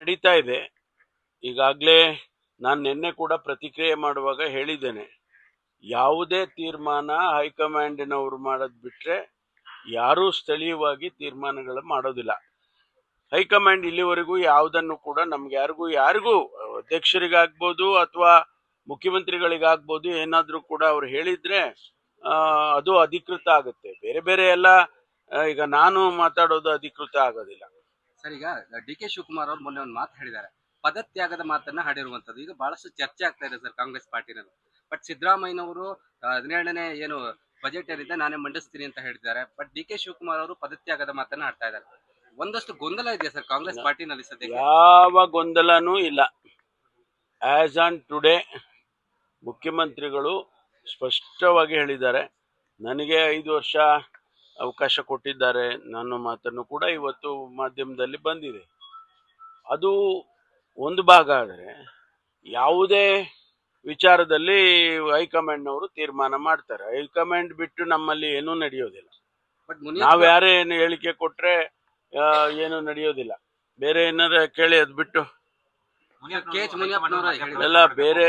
ನಡೀತಾ ಇದೆ. ಈಗಾಗಲೇ ನಾನು ನಿನ್ನೆ ಕೂಡ ಪ್ರತಿಕ್ರಿಯೆ ಮಾಡುವಾಗ ಹೇಳಿದ್ದೇನೆ, ಯಾವುದೇ ತೀರ್ಮಾನ ಹೈಕಮಾಂಡಿನವರು ಮಾಡೋದು ಬಿಟ್ರೆ ಯಾರೂ ಸ್ಥಳೀಯವಾಗಿ ತೀರ್ಮಾನಗಳು ಮಾಡೋದಿಲ್ಲ. ಹೈಕಮಾಂಡ್ ಇಲ್ಲಿವರೆಗೂ ಯಾವುದನ್ನು ಕೂಡ ನಮ್ಗೆ ಯಾರಿಗೂ ಅಧ್ಯಕ್ಷರಿಗಾಗ್ಬೋದು ಅಥವಾ ಮುಖ್ಯಮಂತ್ರಿಗಳಿಗಾಗ್ಬೋದು ಏನಾದ್ರೂ ಕೂಡ ಅವ್ರು ಹೇಳಿದ್ರೆ ಅದು ಅಧಿಕೃತ ಆಗುತ್ತೆ. ಬೇರೆ ಬೇರೆ ಎಲ್ಲ ಈಗ ನಾನು ಮಾತಾಡೋದು ಅಧಿಕೃತ ಆಗೋದಿಲ್ಲ. ಸರ್, ಈಗ ಡಿ ಕೆ ಶಿವಕುಮಾರ್ ಅವರು ಮೊನ್ನೆ ಒಂದು ಮಾತು ಹೇಳಿದ್ದಾರೆ, ಪದತ್ಯಾಗದ ಮಾತನ್ನ ಹಾಡಿರುವಂತದ್ದು. ಈಗ ಬಹಳಷ್ಟು ಚರ್ಚೆ ಆಗ್ತಾ ಇದೆ ಸರ್ ಕಾಂಗ್ರೆಸ್ ಪಾರ್ಟಿನಲ್ಲಿ. ಬಟ್ ಸಿದ್ದರಾಮಯ್ಯನವರು 17ನೇ ಏನು ಬಜೆಟ್ ಏನಿದೆ ನಾನೇ ಮಂಡಿಸ್ತೀನಿ ಅಂತ ಹೇಳಿದ್ದಾರೆ. ಬಟ್ ಡಿ ಕೆ ಶಿವಕುಮಾರ್ ಅವರು ಪದತ್ಯಾಗದ ಮಾತನ್ನ ಆಡ್ತಾ ಇದ್ದಾರೆ. ಒಂದಷ್ಟು ಗೊಂದಲ ಇದೆ ಸರ್ ಕಾಂಗ್ರೆಸ್ ಪಾರ್ಟಿನಲ್ಲಿ ಸದ್ಯಕ್ಕೆ. ಯಾವ ಗೊಂದಲನೂ ಇಲ್ಲ. ಆಸ್ ಆನ್ ಟುಡೇ ಮುಖ್ಯಮಂತ್ರಿಗಳು ಸ್ಪಷ್ಟವಾಗಿ ಹೇಳಿದ್ದಾರೆ, ನನಗೆ 5 ವರ್ಷ ಅವಕಾಶ ಕೊಟ್ಟಿದ್ದಾರೆ. ನನ್ನ ಮಾತನ್ನು ಕೂಡ ಇವತ್ತು ಮಾಧ್ಯಮದಲ್ಲಿ ಬಂದಿದೆ. ಅದು ಒಂದು ಭಾಗ. ಆದರೆ ಯಾವುದೇ ವಿಚಾರದಲ್ಲಿ ಹೈಕಮಾಂಡ್ನವರು ತೀರ್ಮಾನ ಮಾಡ್ತಾರೆ. ಹೈಕಮಾಂಡ್ ಬಿಟ್ಟು ನಮ್ಮಲ್ಲಿ ಏನೂ ನಡೆಯೋದಿಲ್ಲ. ನಾವು ಯಾರೇ ಏನು ಹೇಳಿಕೆ ಕೊಟ್ರೆ ಏನು ನಡೆಯೋದಿಲ್ಲ. ಬೇರೆ ಏನಾರ ಕೇಳಿ ಅದ್ ಬಿಟ್ಟು ಕೆ ಎಚ್ ಮುನಿಯಪ್ಪನವರು ಎಲ್ಲ ಬೇರೆ